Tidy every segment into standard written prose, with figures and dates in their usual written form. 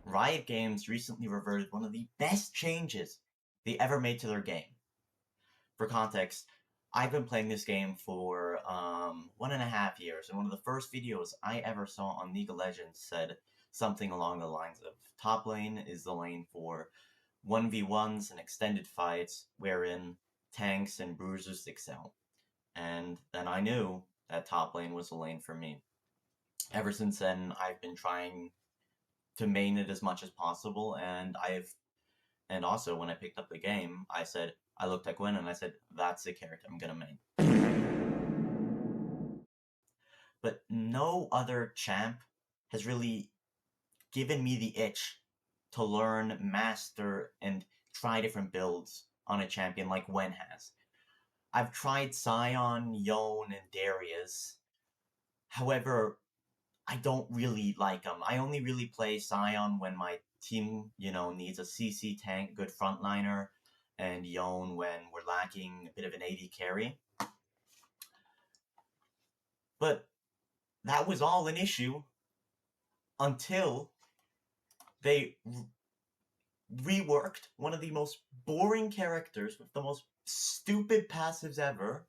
Riot Games recently reverted one of the best changes they ever made to their game. For context, I've been playing this game for 1.5 years, and one of the first videos I ever saw on League of Legends said something along the lines of top lane is the lane for 1v1s and extended fights wherein tanks and bruisers excel. And then I knew that top lane was the lane for me. Ever since then, I've been trying to main it as much as possible, and also when I picked up the game, I looked at Gwen and I said, that's the character I'm gonna main. But no other champ has really given me the itch to learn, master, and try different builds on a champion like Gwen has. I've tried Sion, Yone, and Darius. However, I don't really like them. I only really play Sion when my team, needs a CC tank, good frontliner, and Yone when we're lacking a bit of an AD carry. But that was all an issue until they reworked one of the most boring characters with the most stupid passives ever.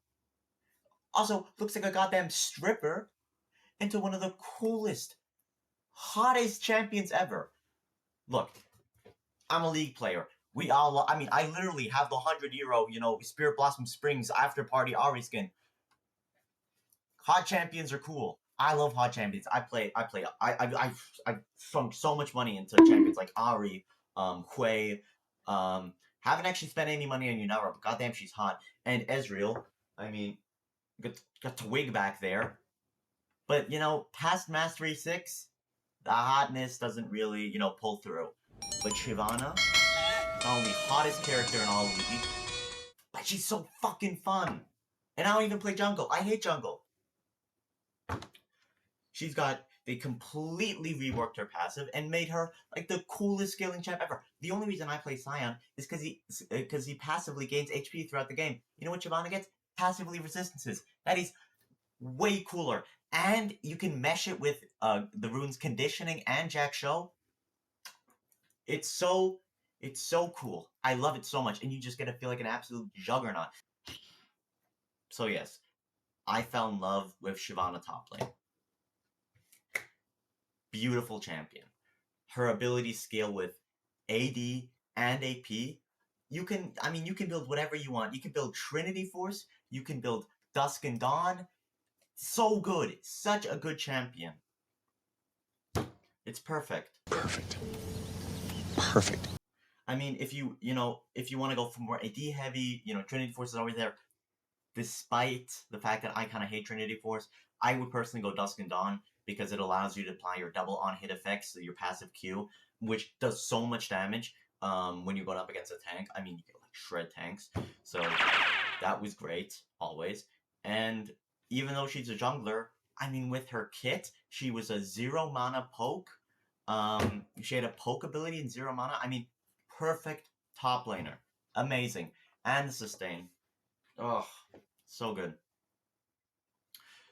Also, looks like a goddamn stripper, into one of the coolest, hottest champions ever. Look, I'm a League player. I literally have the €100, Spirit Blossom Springs after party Ari skin. Hot champions are cool. I love hot champions. I've sunk so much money into champions like Ari, Hui. Haven't actually spent any money on Unara, but goddamn, she's hot. And Ezreal, got Twig back there. But, past Mastery 6, the hotness doesn't really, pull through. But Shyvana, not only hottest character in all of League, but she's so fucking fun. And I don't even play jungle. I hate jungle. They completely reworked her passive and made her like the coolest scaling champ ever. The only reason I play Sion is because he passively gains HP throughout the game. You know what Shyvana gets? Passively resistances. That is way cooler. And you can mesh it with the runes conditioning and Jack Show. It's so cool. I love it so much, and you just get to feel like an absolute juggernaut. So yes, I fell in love with Shyvana top lane. Beautiful champion. Her ability scale with AD and AP. You can build whatever you want. You can build Trinity Force. You can build Dusk and Dawn. So good. Such a good champion. It's perfect. Perfect. I mean, if you want to go for more AD heavy, Trinity Force is always there. Despite the fact that I kind of hate Trinity Force, I would personally go Dusk and Dawn because it allows you to apply your double on-hit effects, so your passive Q, which does so much damage when you're going up against a tank. I mean, you can like shred tanks. So that was great, always. And even though she's a jungler, I mean, with her kit, she was a 0 mana poke. She had a poke ability in 0 mana. I mean, perfect top laner. Amazing. And the sustain. Oh, so good.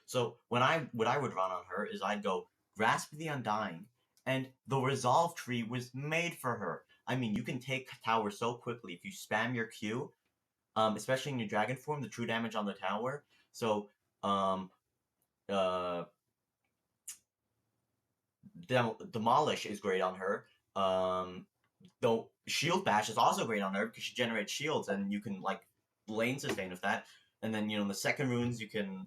So what I would run on her is I'd go Grasp the Undying, and the Resolve tree was made for her. I mean, you can take tower so quickly if you spam your Q, especially in your dragon form, the true damage on the tower. So, Demolish is great on her. Though Shield Bash is also great on her because she generates shields, and you can like lane sustain with that. And then in the second runes you can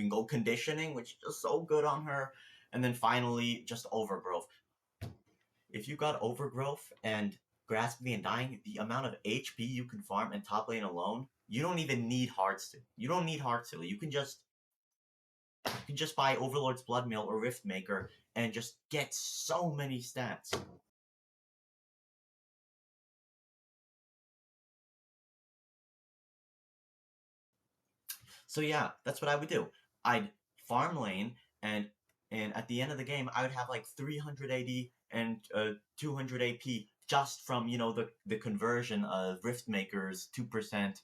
go conditioning, which is just so good on her. And then finally just overgrowth. If you got overgrowth and Grasp the Undying, the amount of HP you can farm in top lane alone, you don't even need Heartsteel. You don't need Heartsteel. You can just buy Overlord's Bloodmill or Riftmaker and just get so many stats. So yeah, that's what I would do. I'd farm lane, and at the end of the game, I would have like 300 AD and 200 AP just from the conversion of Riftmaker's 2%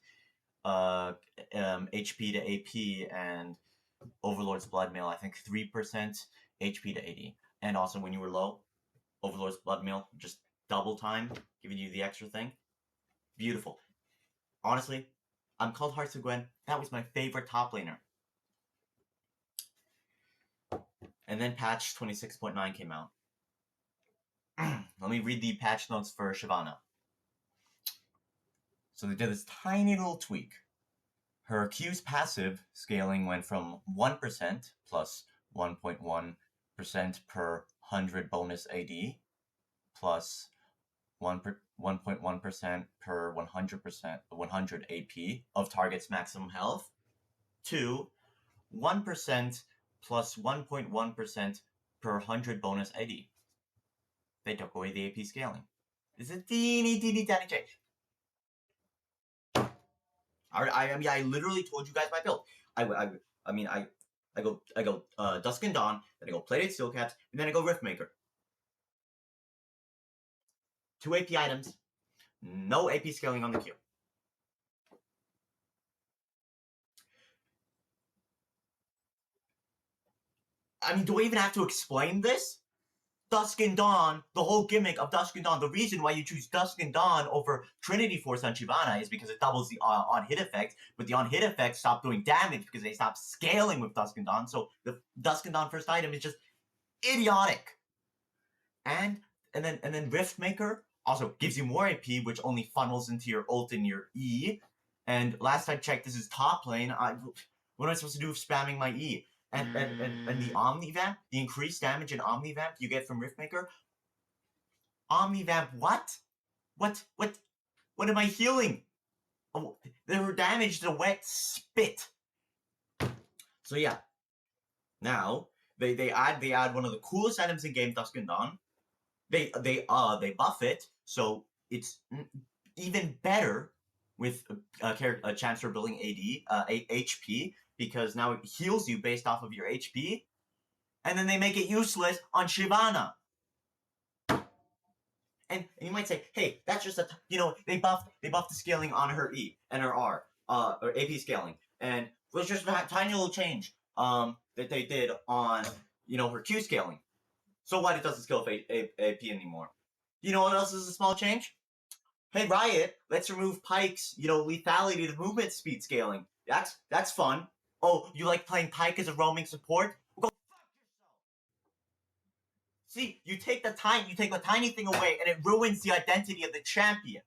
HP to AP and Overlord's Bloodmail, I think 3% HP to AD. And also when you were low, Overlord's Blood Meal, just double time, giving you the extra thing. Beautiful. Honestly, I'm called Hearts of Gwen. That was my favorite top laner. And then patch 26.9 came out. Let me read the patch notes for Shyvana. So they did this tiny little tweak. Her Q's passive scaling went from 1% plus 1.1% per 100 bonus AD plus 1.1% per 100 AP of target's maximum health to 1% plus 1.1% per 100 bonus AD. They took away the AP scaling. It's a teeny tiny change. I mean, I literally told you guys my build. I go Dusk and Dawn, then I go Plated Steel Caps, and then I go Riftmaker. 2 AP items, no AP scaling on the Q. I mean, do I even have to explain this? Dusk and Dawn, the whole gimmick of Dusk and Dawn, the reason why you choose Dusk and Dawn over Trinity Force on Shyvana is because it doubles the on-hit effect, but the on-hit effect stopped doing damage because they stopped scaling with Dusk and Dawn, so the Dusk and Dawn first item is just idiotic. And then Riftmaker also gives you more AP, which only funnels into your ult and your E. And last I checked, this is top lane. What am I supposed to do with spamming my E? And the Omnivamp, the increased damage in Omnivamp you get from Riftmaker. Omnivamp, what? What am I healing? Oh, their damage is a wet spit. So yeah. Now they add one of the coolest items in game, Dusk and Dawn. They buff it, so it's even better with a chance for building HP, because now it heals you based off of your HP, and then they make it useless on Shyvana. And you might say, hey, that's just they buffed the scaling on her E and her R, or AP scaling, and it was just a tiny little change that they did on her Q scaling. So what? It doesn't scale AP anymore. You know what else is a small change? Hey Riot, let's remove Pyke's lethality to movement speed scaling. That's fun. Oh, you like playing Pyke as a roaming support? Go fuck yourself. See, you take the tiny thing away, and it ruins the identity of the champion.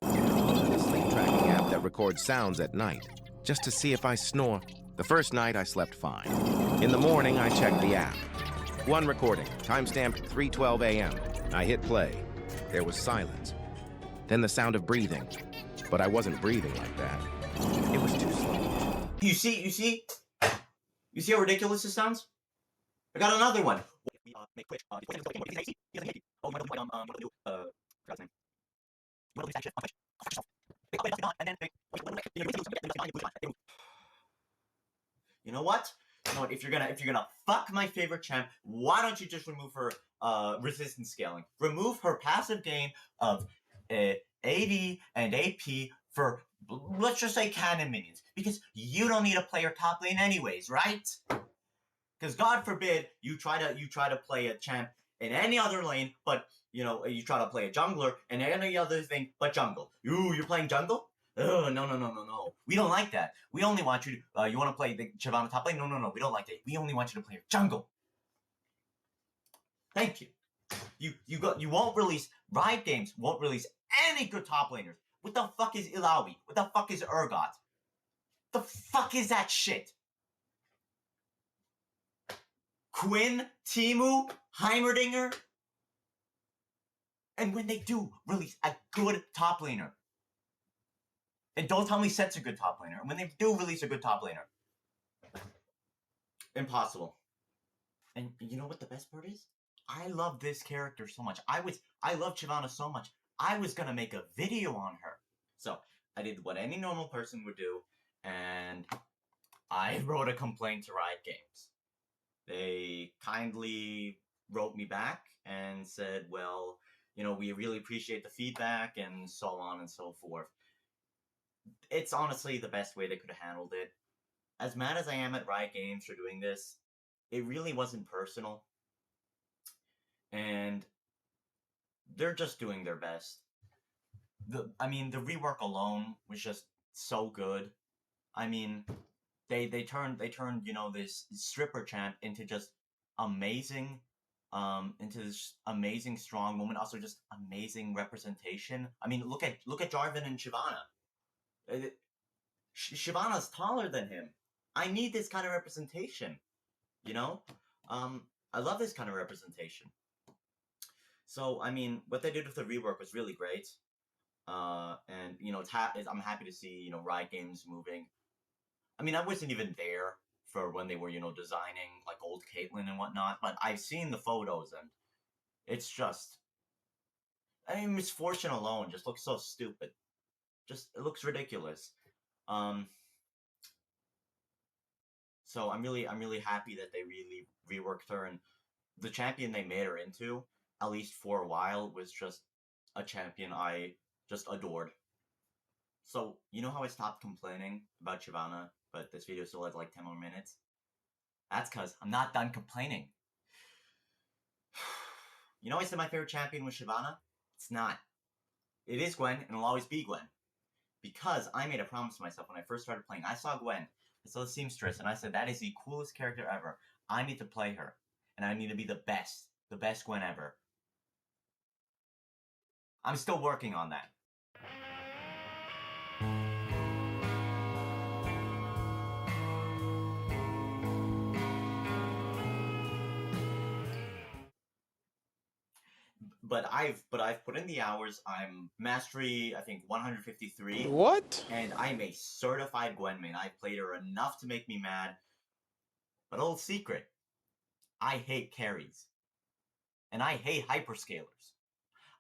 A sleep tracking app that records sounds at night, just to see if I snore. The first night I slept fine. In the morning I checked the app. One recording, timestamped 3:12 a.m. I hit play. There was silence. Then the sound of breathing. But I wasn't breathing like that. It was too slow. You see how ridiculous this sounds? I got another one. We make Twitch. You know what? If you're gonna fuck my favorite champ, why don't you just remove her resistance scaling? Remove her passive gain of AD and AP for, let's just say, cannon minions, because you don't need to play your top lane anyways, right? Because God forbid you try to play a champ in any other lane, but you try to play a jungler in any other thing but jungle. You're playing jungle? Oh, no. We don't like that. We only want you to, you want to play the Shyvana top lane? No. We don't like that. We only want you to play jungle. Thank you. You won't release, Riot Games won't release any good top laners. What the fuck is Illaoi? What the fuck is Urgot? The fuck is that shit? Quinn, Timu, Heimerdinger? And when they do release a good top laner, and don't tell me Set's a good top laner, and when they do release a good top laner, impossible. And you know what the best part is? I love this character so much. I love Shyvana so much. I was gonna make a video on her. So I did what any normal person would do, and I wrote a complaint to Riot Games. They kindly wrote me back and said, well, we really appreciate the feedback and so on and so forth. It's honestly the best way they could have handled it. As mad as I am at Riot Games for doing this, it really wasn't personal. and they're just doing their best. The rework alone was just so good. I mean, they turned this stripper champ into just amazing, into this amazing strong woman, also just amazing representation. I mean, look at Jarvan and Shyvana. Shyvana's taller than him. I need this kind of representation, you know. I love this kind of representation. So I mean, what they did with the rework was really great. And I'm happy to see Riot Games moving. I mean, I wasn't even there for when they were designing like old Caitlyn and whatnot, but I've seen the photos and it's just, I mean, Misfortune alone just looks so stupid. Just it looks ridiculous. Um, so I'm really happy that they really reworked her, and the champion they made her into, at least for a while, was just a champion I just adored. So, you know how I stopped complaining about Shyvana, but this video still has like 10 more minutes? That's because I'm not done complaining. You know I said my favorite champion was Shyvana? It's not. It is Gwen, and it'll always be Gwen. Because I made a promise to myself when I first started playing. I saw Gwen, I saw the seamstress, and I said, that is the coolest character ever. I need to play her, and I need to be the best Gwen ever. I'm still working on that. But I've put in the hours. I'm mastery, I think 153. What? And I'm a certified Gwen main. I played her enough to make me mad. But old secret, I hate carries. And I hate hyperscalers.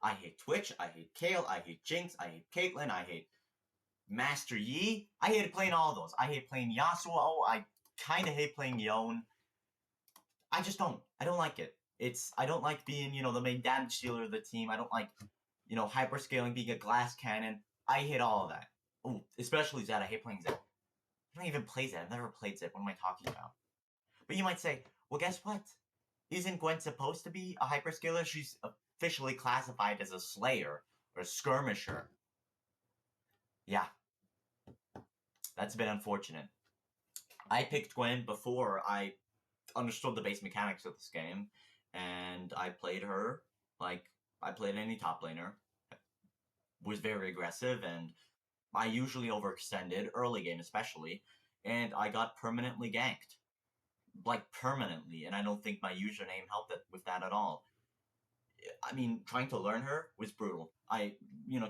I hate Twitch, I hate Kale, I hate Jinx, I hate Caitlyn, I hate Master Yi. I hated playing all those. I hate playing Yasuo. I kind of hate playing Yone. I just don't. I don't like it. I don't like being, the main damage dealer of the team. I don't like, hyperscaling, being a glass cannon. I hate all of that. Ooh, especially Zed. I hate playing Zed. I don't even play Zed. I've never played Zed. What am I talking about? But you might say, well, guess what? Isn't Gwen supposed to be a hyperscaler? She's officially classified as a slayer or a skirmisher. Yeah. That's a bit unfortunate. I picked Gwen before I understood the base mechanics of this game, and I played her like I played any top laner. Was very aggressive, and I usually overextended, early game especially, and I got permanently ganked. Like, permanently, and I don't think my username helped with that at all. I mean, trying to learn her was brutal. I,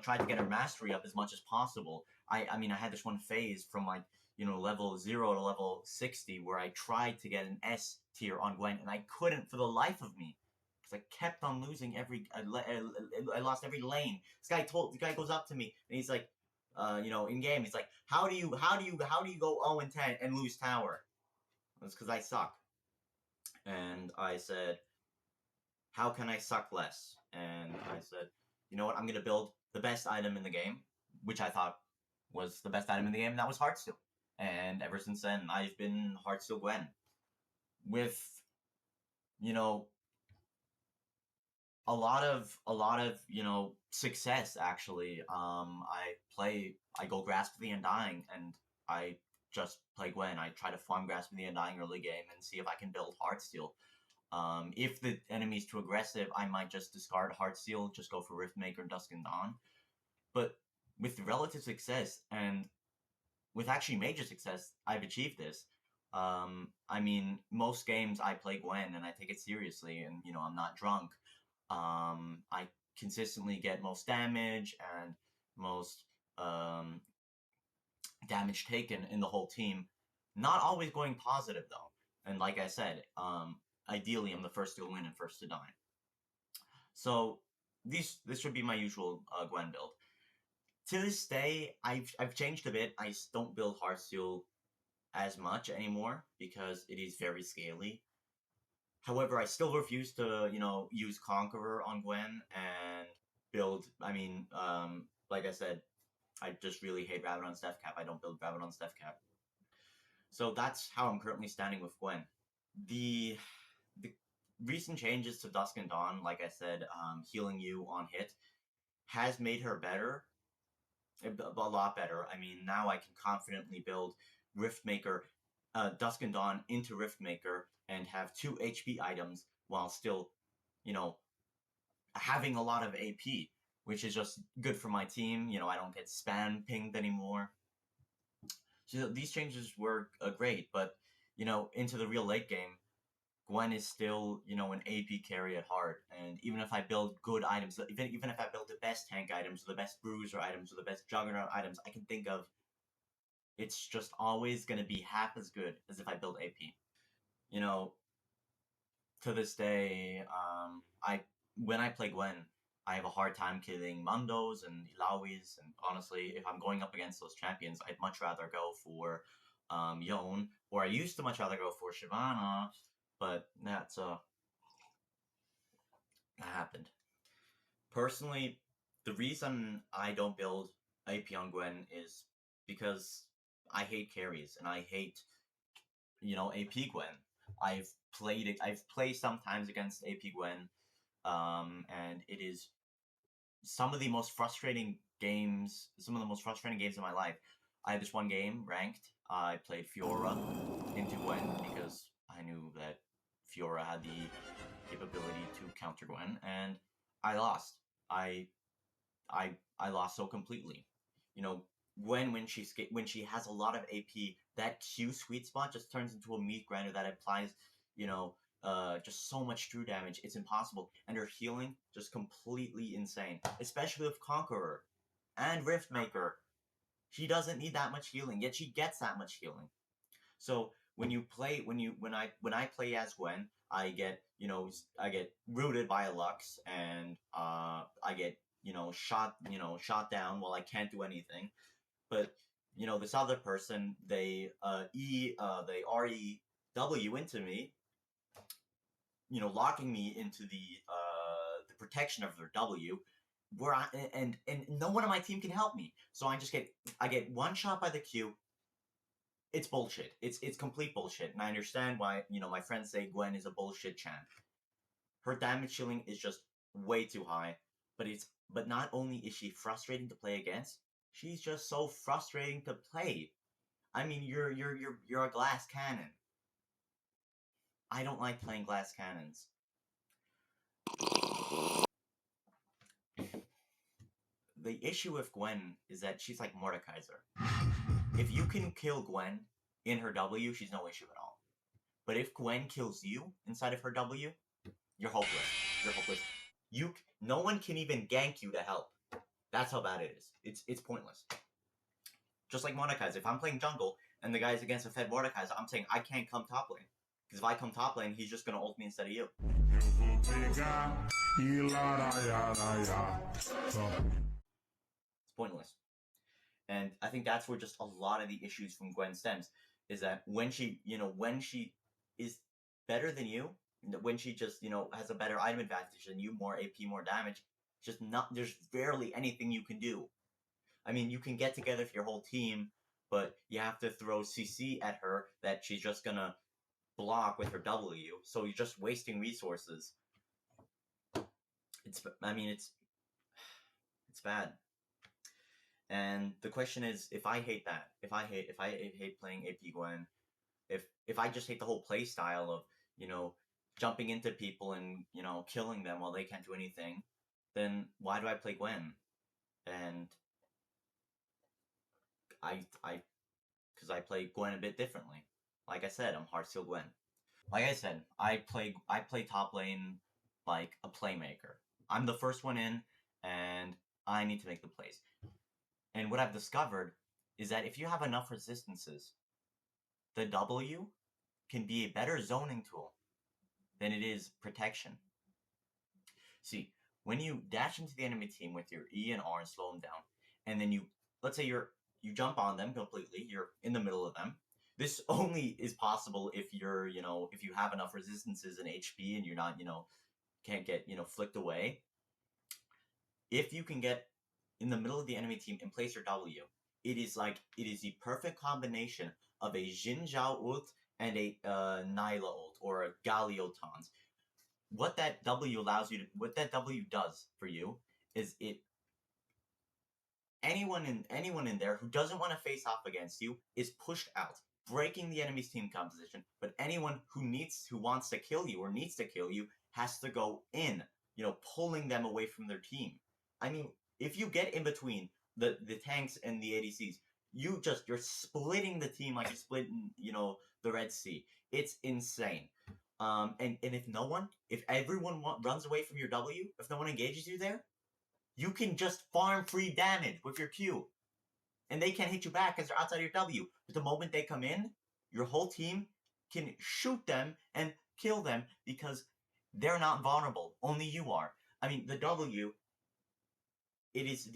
tried to get her mastery up as much as possible. I mean, I had this one phase from like, level 0 to level 60 where I tried to get an S tier on Gwen, and I couldn't for the life of me. Because I kept on losing I lost every lane. The guy goes up to me, and he's like, in game, he's like, how do you go 0-10 and lose tower? It's because I suck. And I said, how can I suck less? And I said, you know what, I'm going to build the best item in the game, which I thought was the best item in the game, and that was Heartsteel. And ever since then, I've been Heartsteel Gwen. With, a lot of, success, actually. I go Grasp of the Undying, and I just play Gwen. I try to farm Grasp of the Undying early game and see if I can build Heartsteel. If the enemy's too aggressive, I might just discard Heartsteel, just go for Riftmaker, Dusk and Dawn. But with relative success, and with actually major success, I've achieved this. I mean, most games I play Gwen and I take it seriously, and I'm not drunk. I consistently get most damage and most damage taken in the whole team. Not always going positive though. And like I said, ideally I'm the first to win and first to die. So this should be my usual Gwen build. To this day, I've changed a bit. I don't build Heartsteel as much anymore because it is very scaly. However, I still refuse to, use Conqueror on Gwen and build. I mean, like I said, I just really hate Rabbit on Steph Cap. I don't build Rabbit on Steph Cap. So that's how I'm currently standing with Gwen. The recent changes to Dusk and Dawn, like I said, healing you on hit, has made her better, a lot better. I mean, now I can confidently build Riftmaker, Dusk and Dawn into Riftmaker and have 2 HP items while still, you know, having a lot of AP, which is just good for my team. You know, I don't get spam pinged anymore. So these changes were great, but you know, into the real late game, Gwen is still, you know, an AP carry at heart. And even if I build good items, even if I build the best tank items, or the best bruiser items, or the best juggernaut items I can think of, it's just always going to be half as good as if I build AP. You know, to this day, when I play Gwen, I have a hard time killing Mundos and Ilawis, and honestly, if I'm going up against those champions, I'd much rather go for Yone, or I used to much rather go for Shyvana, but that happened. Personally, the reason I don't build AP on Gwen is because I hate carries, and I hate, you know, AP Gwen. I've played sometimes against AP Gwen, and it is some of the most frustrating games, some of the most frustrating games of my life. I had this one game ranked. I played Fiora into Gwen because I knew that Fiora had the capability to counter Gwen, and I lost. I lost so completely. You know, Gwen, when she has a lot of AP, that Q sweet spot just turns into a meat grinder that applies, you know, just so much true damage. It's impossible, and her healing just completely insane, especially with Conqueror and Riftmaker. She doesn't need that much healing, yet she gets that much healing. So when I play as Gwen, I get, you know, I get rooted by a Lux, and I get, you know, shot down while I can't do anything. But you know, this other person, they REW into me, you know, locking me into the protection of their W, where and no one on my team can help me. So I get one shot by the Q. It's bullshit. It's complete bullshit, and I understand why, you know, my friends say Gwen is a bullshit champ. Her damage ceiling is just way too high, but not only is she frustrating to play against, she's just so frustrating to play. I mean, you're a glass cannon. I don't like playing glass cannons. The issue with Gwen is that she's like Mordekaiser. If you can kill Gwen in her W, she's no issue at all. But if Gwen kills you inside of her W, you're hopeless. You're hopeless. No one can even gank you to help. That's how bad it is. It's pointless. Just like Mordekaiser. If I'm playing jungle and the guy's against a fed Mordekaiser, I'm saying I can't come top lane. Because if I come top lane, he's just gonna ult me instead of you. It's pointless. And I think that's where just a lot of the issues from Gwen stems, is that when she is better than you, when she just, you know, has a better item advantage than you, more AP, more damage, there's barely anything you can do. I mean, you can get together for your whole team, but you have to throw CC at her that she's just gonna block with her W, so you're just wasting resources. It's bad. And the question is, if I hate that, if I hate playing AP Gwen, if I just hate the whole play style of, you know, jumping into people and, you know, killing them while they can't do anything, then why do I play Gwen? And because I play Gwen a bit differently. Like I said, I'm Heartsteel Gwen. Like I said, I play top lane like a playmaker. I'm the first one in, and I need to make the plays. And what I've discovered is that if you have enough resistances, the W can be a better zoning tool than it is protection. See, when you dash into the enemy team with your E and R and slow them down, and then let's say you jump on them completely, you're in the middle of them. This only is possible if you're, you know, if you have enough resistances and HP and you're not, you know, can't get, you know, flicked away. If you can get in the middle of the enemy team and place your W, it is the perfect combination of a Xin Zhao ult and a Nyla ult or a Galio taunt. what that W allows you to, what that W does for you is anyone in there who doesn't want to face off against you is pushed out, breaking the enemy's team composition. But anyone who wants to kill you or needs to kill you has to go in, pulling them away from their team. I mean, if you get in between the tanks and the ADCs, you're splitting the team like you're splitting, the Red Sea. It's insane. And if everyone runs away from your W, if no one engages you there, you can just farm free damage with your Q. And they can't hit you back because they're outside your W. But the moment they come in, your whole team can shoot them and kill them because they're not vulnerable. Only you are. I mean, the W, it's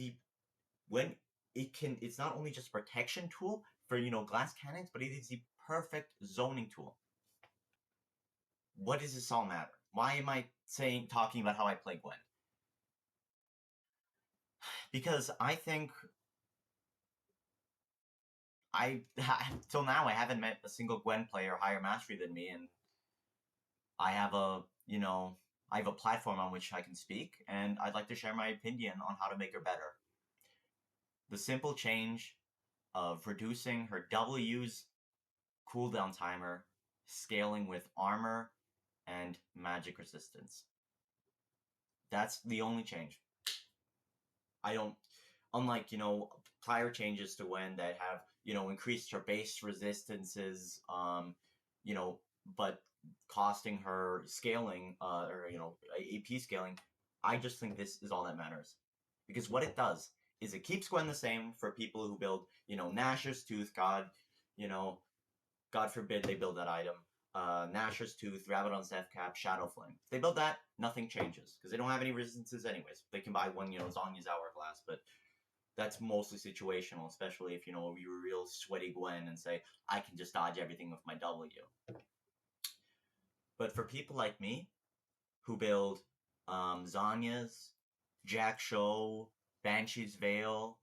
not only just a protection tool for, glass cannons, but it is the perfect zoning tool. What does this all matter? Why am I talking about how I play Gwen? Because I think till now I haven't met a single Gwen player higher mastery than me, and I have a platform on which I can speak, and I'd like to share my opinion on how to make her better. The simple change of reducing her W's cooldown timer, scaling with armor and magic resistance. That's the only change. Unlike, prior changes to Gwen that have, increased her base resistances, but costing her scaling, or, AP scaling, I just think this is all that matters. Because what it does is it keeps Gwen the same for people who build, Nashor's Tooth, God forbid they build that item. Nashor's Tooth, Rabadon's Death Cap, Shadow Flame. If they build that, nothing changes, because they don't have any resistances anyways. They can buy one, Zhonya's Hourglass, but that's mostly situational, especially if, you're a real sweaty Gwen and say, I can just dodge everything with my W. But for people like me, who build Zhonya's, Jack Show, Banshee's Veil,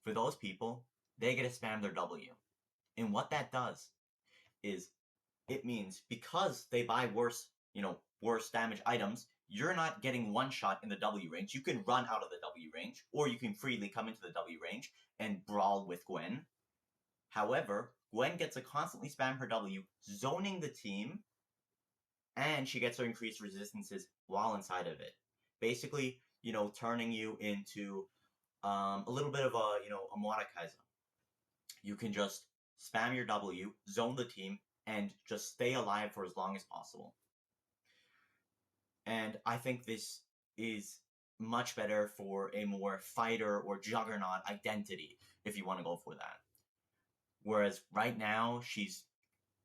for those people, they get to spam their W. And what that does is, it means because they buy worse damage items, you're not getting one shot in the W range. You can run out of the W range, or you can freely come into the W range and brawl with Gwen. However, Gwen gets to constantly spam her W, zoning the team, and she gets to increase resistances while inside of it. Basically, turning you into a little bit of a Mordekaiser. You can just spam your W, zone the team, and just stay alive for as long as possible. And I think this is much better for a more fighter or juggernaut identity, if you want to go for that. Whereas right now, she's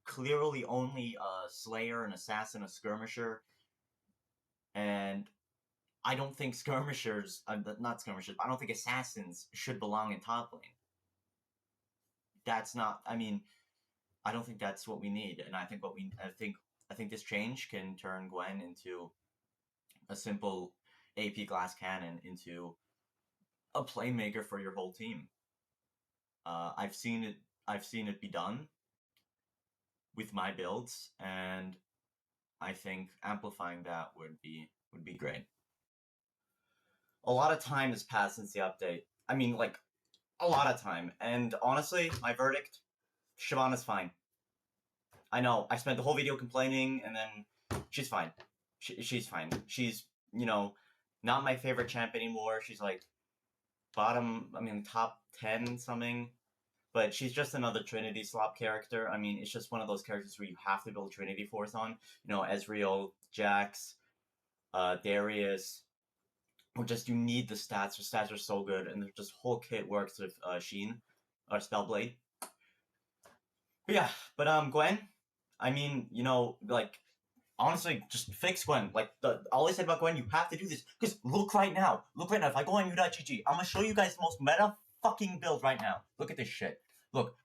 clearly only a Slayer, an Assassin, a Skirmisher, and I don't think Skirmishers, not Skirmishers, I don't think Assassins should belong in top lane. I don't think that's what we need, and I think this change can turn Gwen into a simple AP glass cannon into a playmaker for your whole team. I've seen it be done with my builds, and I think amplifying that would be great. A lot of time has passed since the update. I mean, like, a lot of time. And honestly, my verdict, Shyvana's fine. I know, I spent the whole video complaining, and then she's fine. She's fine. She's, not my favorite champ anymore. She's like top 10 something. But she's just another Trinity slop character. I mean, it's just one of those characters where you have to build Trinity Force on. Ezreal, Jax, Darius, or just you need the stats. Her stats are so good, and just whole kit works with Sheen, or Spellblade. But yeah, Gwen, I mean, honestly, just fix Gwen. Like, all I said about Gwen, you have to do this. Because look right now. If I go on u.gg, I'm going to show you guys the most meta fucking build right now. Look at this shit. Look,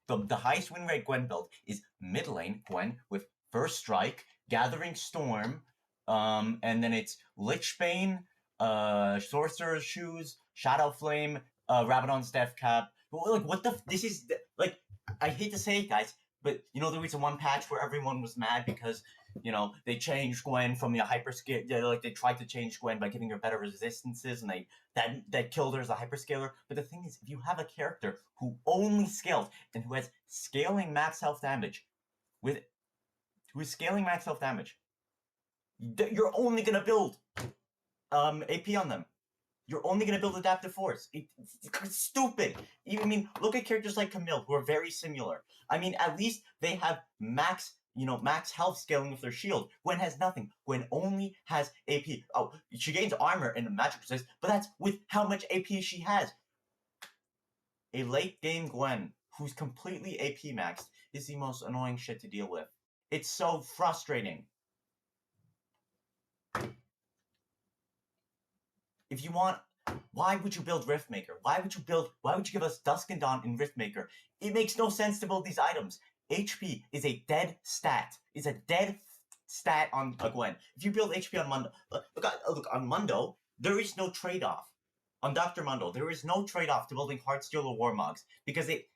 the highest win rate Gwen build is mid lane Gwen with First Strike, Gathering Storm, and then it's Lichbane, Sorcerer's Shoes, Shadow Flame, Rabadon's Death Cap. Like, what the? This is, like, I hate to say it, guys. But you know the reason one patch where everyone was mad because they changed Gwen from the hyperscale. Like they tried to change Gwen by giving her better resistances, and that killed her as a hyperscaler. But the thing is, if you have a character who only scales and who has scaling max health damage, you're only gonna build AP on them. You're only gonna build adaptive force. It's stupid. I mean, look at characters like Camille, who are very similar. I mean, at least they have max health scaling with their shield. Gwen has nothing. Gwen only has AP. Oh, she gains armor and magic resist, but that's with how much AP she has. A late game Gwen who's completely AP maxed is the most annoying shit to deal with. It's so frustrating. If you want, why would you build Riftmaker? Why would you give us Dusk and Dawn in Riftmaker? It makes no sense to build these items. HP is a dead stat. It's a dead stat on a Gwen. If you build HP on Mundo, look on Mundo, there is no trade-off. On Dr. Mundo, there is no trade-off to building Heartsteel or Warmogs because it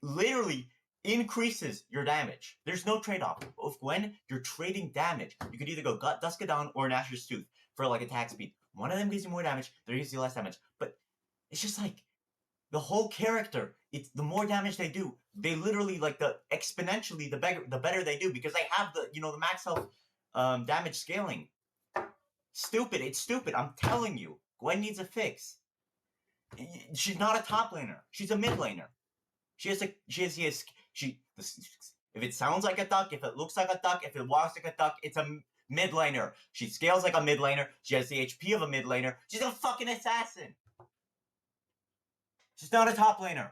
literally increases your damage. There's no trade-off. With Gwen, you're trading damage. You could either go Dusk of Dawn or Nashor's Tooth for like attack speed. One of them gives you more damage, the other gives you less damage. But it's just like the whole character. It's the more damage they do, they literally like the exponentially the better they do because they have the max health damage scaling. Stupid. It's stupid. I'm telling you, Gwen needs a fix. She's not a top laner. She's a mid laner. If it sounds like a duck, if it looks like a duck, if it walks like a duck, it's a mid laner. She scales like a mid laner. She has the HP of a mid laner. She's a fucking assassin. She's not a top laner.